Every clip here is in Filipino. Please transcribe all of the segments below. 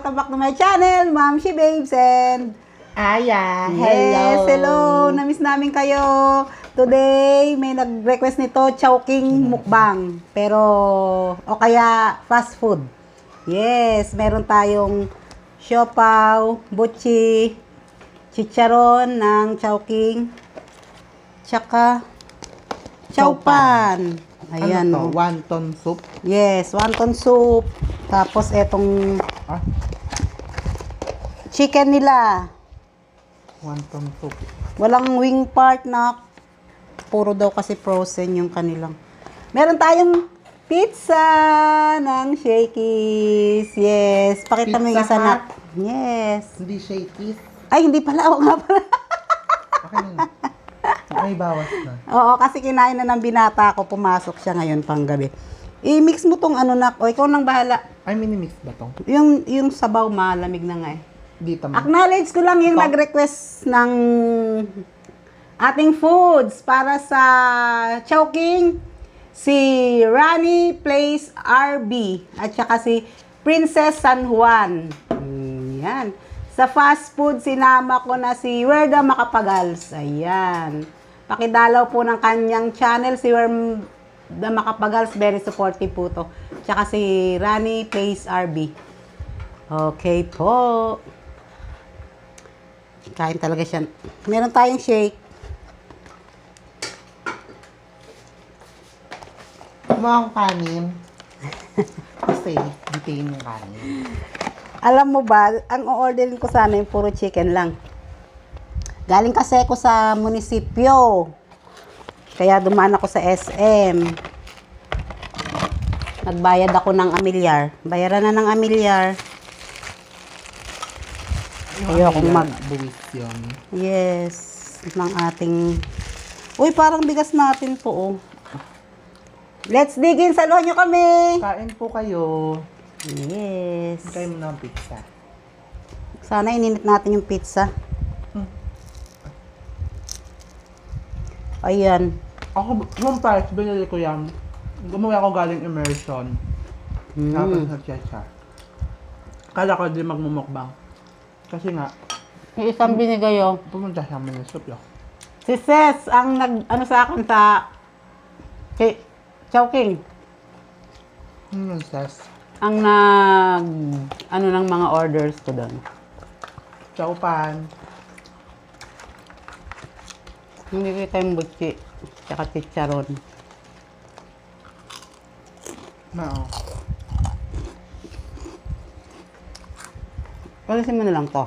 Welcome back to my channel, Ma'am She Babes and Aya, yes, hello. Namiss namin kayo. Today, may nag-request nito, Chowking Mukbang. Pero, o kaya fast food. Yes, meron tayong siopaw, butchi, chicharon ng Chowking, tsaka chowpan. Ayan, ano to? Wonton soup? yes, wonton soup. Tapos, etong chicken nila. Wonton soup. Walang wing part na puro daw kasi frozen yung kanilang. Meron tayong pizza ng Shakey's. Yes. Pakita mo yung Pizza isa na. Hut? Yes. Hindi shaky. Ay, hindi pala. Oo nga pala. Okay na. May bawas na. Oo, kasi kinain na ng binata ko. Pumasok siya ngayon pang gabi. I-mix mo tong ano na. O, ikaw nang bahala. Ay, minimix ba to? Yung sabaw malamig na nga eh. Dito mo. Acknowledge ko lang yung Ito? nag-request ng ating foods para sa Chowking. Si Rani Place RB at saka si Princess San Juan. Ayan. Sa fast food, sinama ko na si Werda Makapagals. Ayan. Pakidalaw po ng kanyang channel, si Werda Makapagals. Very supportive po to. Tsaka si Rani Place RB. Okay po. Kain talaga siya. Meron tayong shake. Mga kanin. Kasi, detain yung kanin. Alam mo ba, ang o-orderin ko sana yung puro chicken lang. Galing kasi ako sa munisipyo. Kaya dumaan ako sa SM. Nagbayad ako ng amilyar. Bayaran na ng amilyar. Ayokong buwis yun. Yes. Ng ating... Uy, parang bigas natin to, oh. Let's dig in. Saluhan nyo kami. Kain po kayo. Yes. Kain mo na ang pizza. Sana ininit natin yung pizza. Ayan. Ako, nung price, binili ko yan. Gumawa ako galing immersion. Tapos nag-checha. Kala ko di magmumukbang. Kasi nga, Yung isang binigay yun. pumunta sa amin ng soup yun. Si Ses, ang nag-ano sa akin sa kay Chowking. Yung ses. Ang nag ano ng mga orders ko doon. Chowpan. Hindi kita yung butchi. Tsaka chicharon. Oo. Palisin mo na lang to.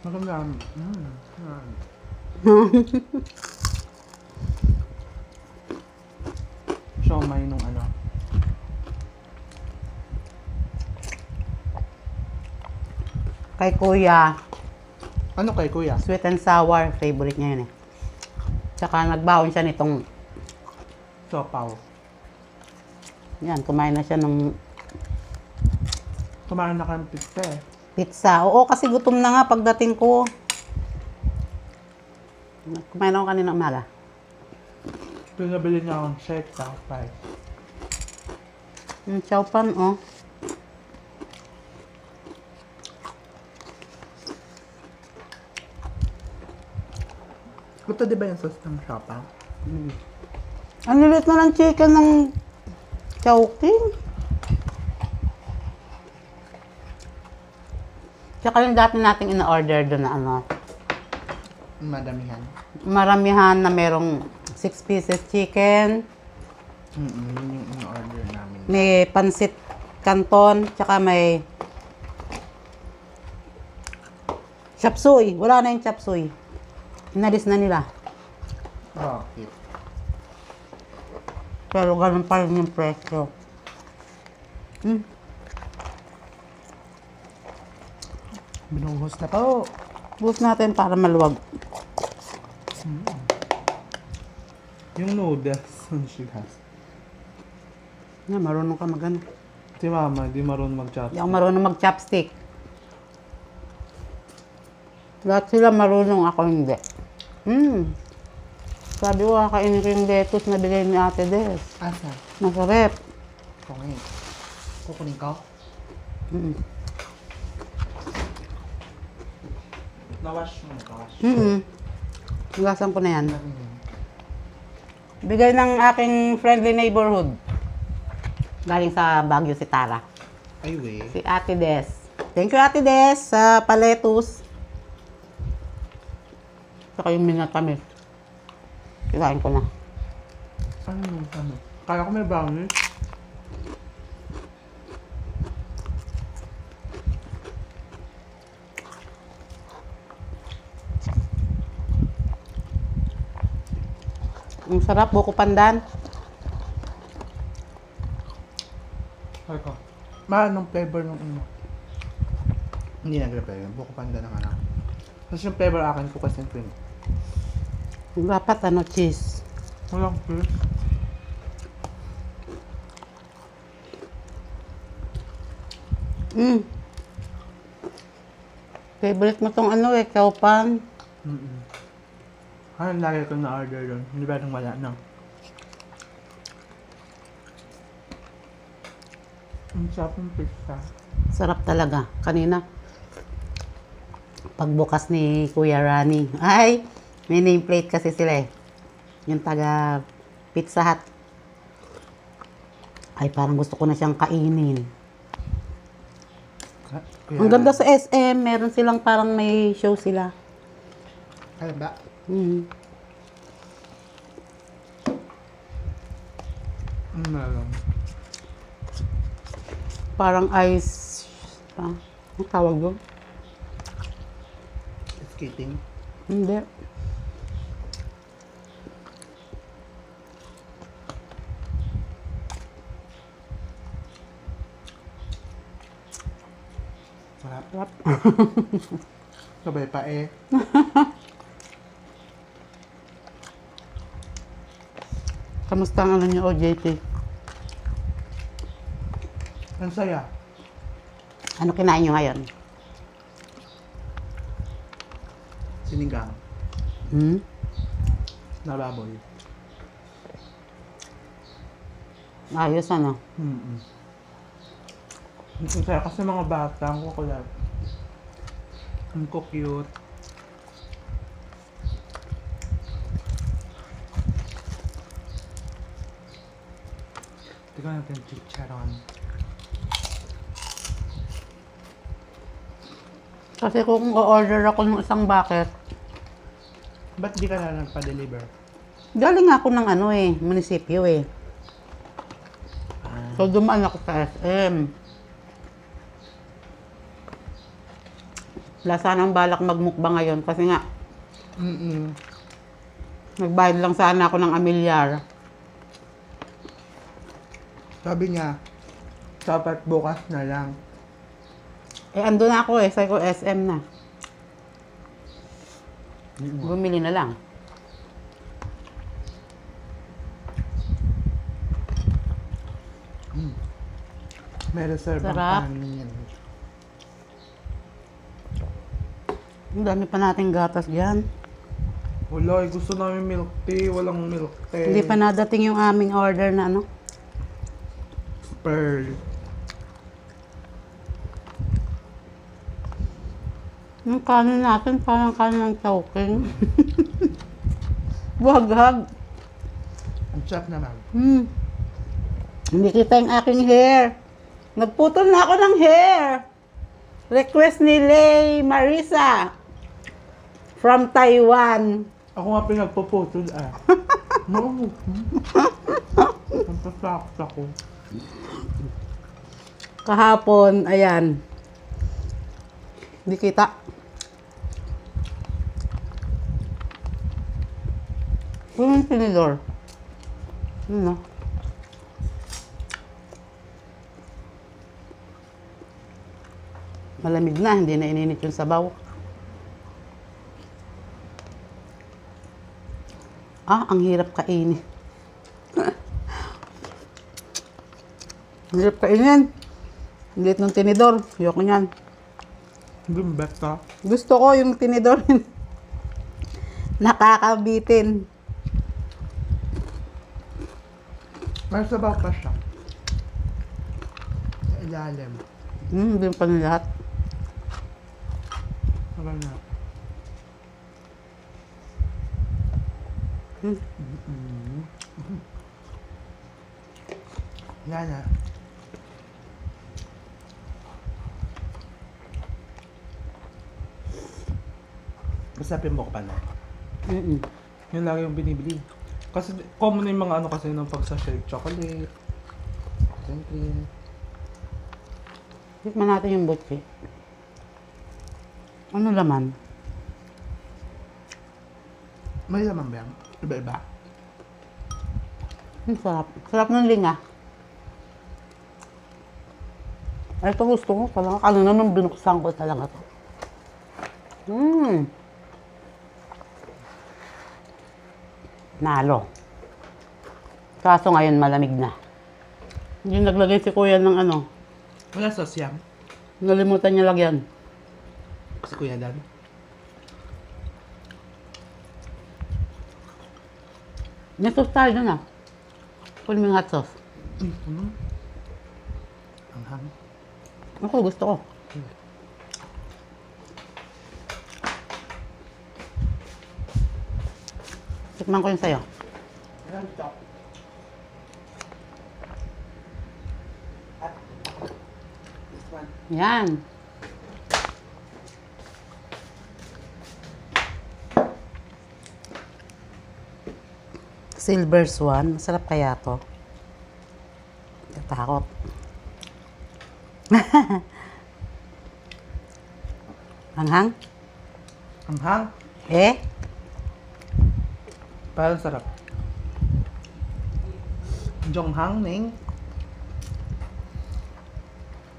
Maganda. Siomay nung ano. Kay Kuya, Ano kay kuya? sweet and sour. Favorite niya yun eh. Tsaka nagbaon siya nitong, Siopaw. yan, kumain na siya ng Kumain na kang pizza eh. pizza. Oo, kasi gutom na nga pagdating ko. Kumain ako kanina umaga. Pinabili niya akong shake sa pie. Yung chowpan, oh. Ito di ba yung sauce ng siopaw? Ang lilit na ng chicken ng Chowking. Tsaka yung dati nating in-order doon na ano, Madamihan. maramihan na merong 6 pieces chicken, Yun yung in-order namin. may pansit canton, tsaka may chop suey. Wala na yung chop suey. Inalis na nila. Bakit? Pero ganun pa rin yung presyo. Binuhos na po. Buhos natin para maluwag. Yung noodles. She has. Nga, marunong ka magano. Si mama, di marunong mag-chop. Hindi ako marunong mag-chopstick. Lahat sila marunong, ako hindi. Sabi ko, kakainin ko yung lettuce na bigay ni Ate Des. Asa? Masarap. Kung kukunin ko? Nawash mo, nawash. Hugasan ko na yan. Bigay ng aking friendly neighborhood. Galing sa Baguio si Tara. Ay, we. Si Ate Des. Thank you, Ate Des, sa paletus. Saka yung minatamis. Kikain ko na. Ano yung ano? Kala ko may brownies. Ang sarap, buko pandan. Ay ko. Anong flavor ng ano? Hindi nagre-flavor. Buko panda ng anak. Kasi yung flavor akin ko kasi cream. Dapat cheese. Walang cheese. Favorite mo tong Chowking. Ano lagi ko na-order doon? Hindi ba nang wala na? Ang sarap ng pizza. Sarap talaga. Kanina, pagbukas ni Kuya Rani, ay, may nameplate kasi sila eh. Yung taga Pizza Hut. Ay, parang gusto ko na siyang kainin. Ang ganda sa SM, meron silang parang may show sila. Ano ba? Meron. Parang ice, ano tawag doon? Skating. Hindi. Sarap. Sabay pa eh. Kamusta ang niyo, OJT? Ang saya. Ano kinain nyo ngayon? Sinigang. Hmm? Na baboy. Ayos ano? Ang saya kasi mga bata, ang kukulat. Ang cute. Tignan natin chicharon. Kasi kung o-order ako ng isang bucket, Ba't di ka na nagpa-deliver? galing ako ng munisipyo eh. So dumaan ako sa SM. Wala sanang balak magmukbang ngayon kasi nga, nagbayad lang sana ako ng amilyar. Sabi niya, dapat bukas na lang. Eh ando na ako sabi ko SM na. Bumili na lang. May reserve ang Sarap. kanin yan. Ang dami pa nating gatas dyan. Wala, gusto namin milk tea. Walang milk tea. Hindi pa nadating yung aming order na Pearl. Yung kanin natin parang kanin ng Chowking. Buhaghag. Ang sarap naman. Hindi kita yung aking hair. Nagputol na ako ng hair. Request ni Lay Marisa from Taiwan. Ako nga pinagpuputol No. Ang pasakit ako. Kahapon, ayan. Hindi kita. Yung tinidor. Ano? Malamig na, hindi na ininit yung sabaw. Ang hirap kainin. Ang hirap kainin. Ang liit ng tinidor. Ayoko niyan. Gumbet ka. Gusto ko yung tinidor. Nakakabitin. May sabaw pa siya. Sa ilalim. Hindi pa na lahat. Maganda. Yan na. Basta pimbok pa na. Yun lagi yung binibili. Kasi common na yung mga ano kasi ng pagsa-shake chocolate. Siyempre. Tikman natin yung butchi. Ano laman? May laman ba yan? Iba-iba? Ang sarap. Sarap ng linga. Ito gusto ko talaga. Kanina nung binuksan ko talaga to. Nalo. Kaso ngayon malamig na. Yung naglagay si kuya ng ano. Wala sauce yan. Nalimutan niya lagyan. Si Kuya Dan. May sauce tayo dun ah. Full may hot sauce. Ang hang. Ako gusto ko. Tikman ko yun sa'yo. Ayan, chop. This one. Yan. Silver Swan. Masarap kaya to. Natakot. Hanghang? Ang hang. Eh? Parang sarap. Jong hang ning.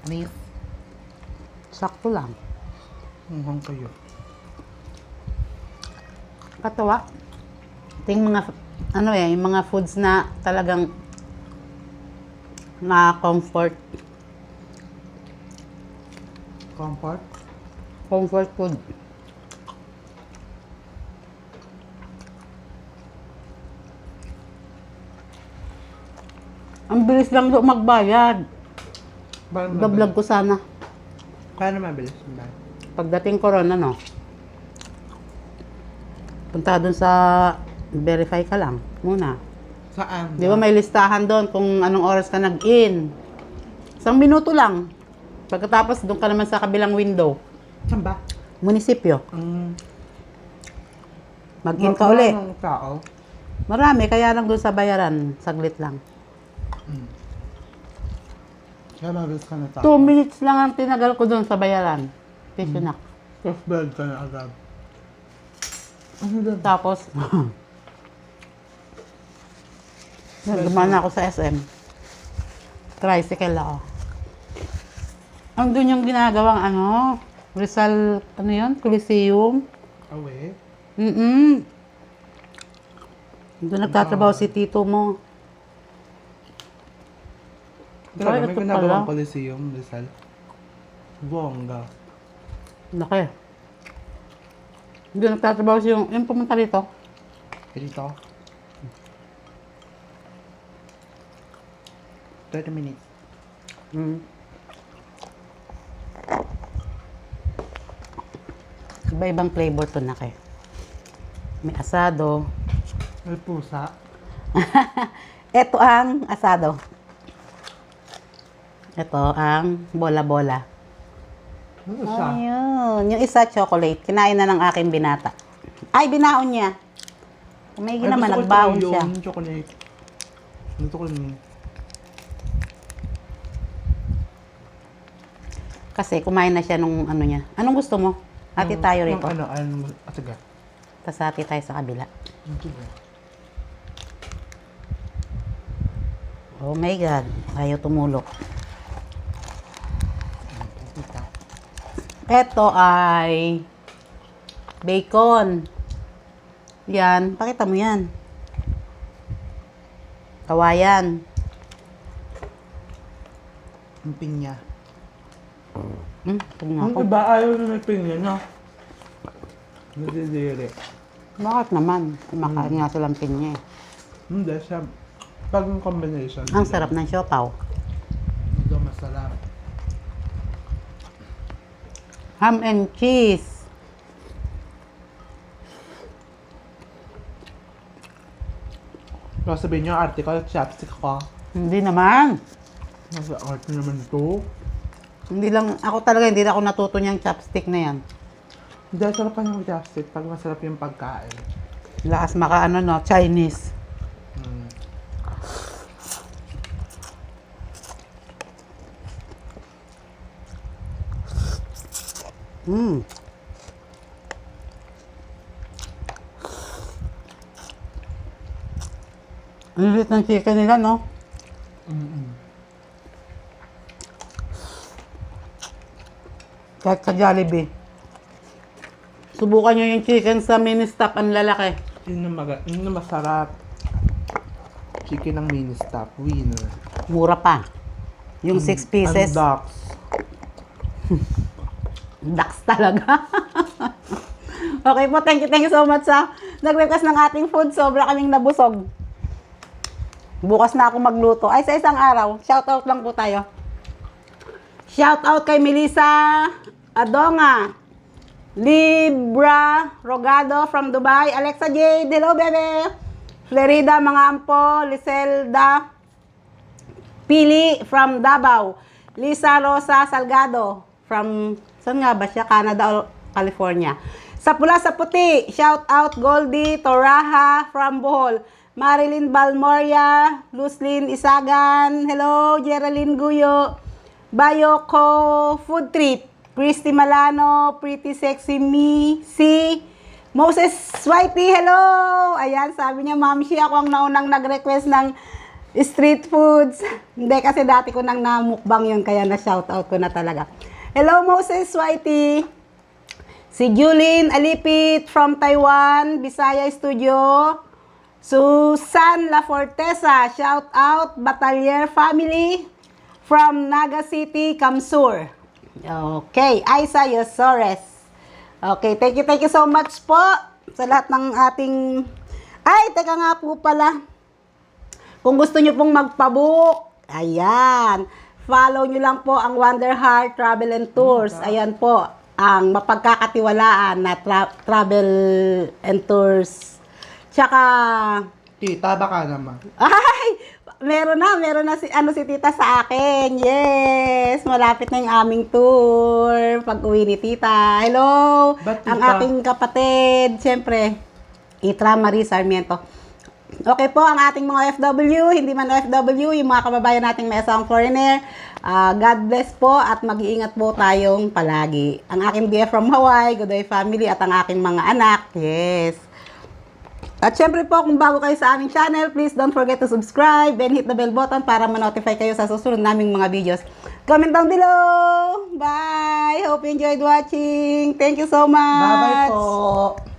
Nis. Sakto lang. Ang hang kayo. Katawa. Ito yung mga, ano eh, yung mga foods na talagang na-comfort. Comfort. Comfort food. Ang bilis lang do magbayad. Bablog ko sana. Kaya naman bilis. Pagdating ko ron, ano, punta doon sa verify ka lang muna. Saan? Di ba may listahan doon kung anong oras ka nag-in. 1 minuto lang. Pagkatapos doon ka naman sa kabilang window. Saan ba? Munisipyo. Mag-in ka Wala uli. ng tao. Marami, kaya lang doon sa bayaran. Saglit lang. Kaya mabilis ka na 2 tao. minutes lang ang tinagal ko doon sa bayaran. Piso na. First bed ka na agad. Ano lang? Tapos, dumaan ako sa SM. Tricycle ako. Ang doon yung ginagawang ano, Rizal, ano yun? Coliseum. Away? Doon nagtatrabaho si tito mo. Grabe, Ay, may ito ginagawang pala. Coliseum, Rizal. Bongga. Laki. Doon nagtatrabaho si yung pumunta rito. Dito. 30 minutes. Iba-ibang flavor to na kay. May asado. May pusa. Ito ang asado. Ito ang bola-bola. Ano siya? Ayun. Yung isa chocolate. Kinain na ng aking binata. Ay, binaon niya. May Ay, naman, gusto ko nagbaon ito siya. yung chocolate. Gusto ko yun. Kasi kumain na siya nung ano niya. Anong gusto mo? Hati tayo rito. Ano, sige. Tapos hati tayo sa kabila. Oh my God. Ayaw tumulok. Ito ay bacon. Yan. Pakita mo yan. Kawayan. Ang pinya. Tingnan Ang ko. iba ayaw na may pinya, no? Nadidiri. Bakit naman? Kumakain nga silang pinya eh. Hindi, siya. Pag yung combination. Ang sarap ng siopaw. Ito masarap. Ham and cheese. Baka sabihin nyo, arte ko, chapstick ko. Hindi naman. Nasa arte naman ito. Hindi lang, ako talaga, hindi na ako natuto niyang chopstick na yan. Hindi, sarap pa yung chapstick pag masarap yung pagkain. Lakas maka ano no, Chinese. Mm. Ang liit ng chicken nila, no? Kahit sa Jollibee. Subukan nyo yung chicken sa mini stop, ang lalaki. Yun na masarap. Chicken ng mini stop, winner. Mura pa. Yung 6 pieces. And ducks. Ducks talaga. Okay po, thank you so much sa nag-request ng ating food. Sobra kaming nabusog. Bukas na ako magluto. Ay, sa isang araw. Shoutout lang po tayo. Shoutout kay Melissa Adonga. Libra Rogado from Dubai. Alexa Jade, hello bebe. Florida Mga Ampo. Liselda Pili from Davao. Lisa Rosa Salgado from, saan nga ba siya? Canada o California. Sa Pula sa Puti, shout out Goldie Toraha from Bohol. Marilyn Balmoria, Luzlin Isagan, hello, Geraldine Guyo, Bayoko Food Trip, Christy Malano, Pretty Sexy Me, si Moses Whitey, hello! Ayan, sabi niya, Ma'am Shi, ako ang naunang nag-request ng street foods. Hindi, kasi dati ko nang namukbang yun, kaya na-shoutout ko na talaga. Hello, Moses Whitey! Si Julin Alipit from Taiwan, Bisaya Studio. Susan La Fortesa, shout out Batalier family from Naga City, Kamsur. Okay, Aisa Yosores. Okay, thank you so much po sa lahat ng ating... Ay, teka nga po pala. Kung gusto nyo pong magpabook, ayan, follow nyo lang po ang Wonder Heart Travel and Tours. Ayan po, ang mapagkakatiwalaan na travel and tours. Tsaka, Tita, baka naman. ay, meron na si tita sa akin. Yes, malapit na yung aming tour. Pag-uwi ni tita. Hello, Ba't ang tita? aking kapatid. Siyempre, Itra Marie Sarmiento. Okay po, ang ating mga OFW, hindi man OFW, yung mga kababayan nating may asawang foreigner. God bless po at mag-iingat po tayong palagi. Ang aking BF from Hawaii, Godoy family at ang aking mga anak. Yes. At syempre po, kung bago kayo sa aming channel, please don't forget to subscribe and hit the bell button para ma-notify kayo sa susunod naming mga videos. Comment down below! Bye! Hope you enjoyed watching. Thank you so much! Bye-bye po!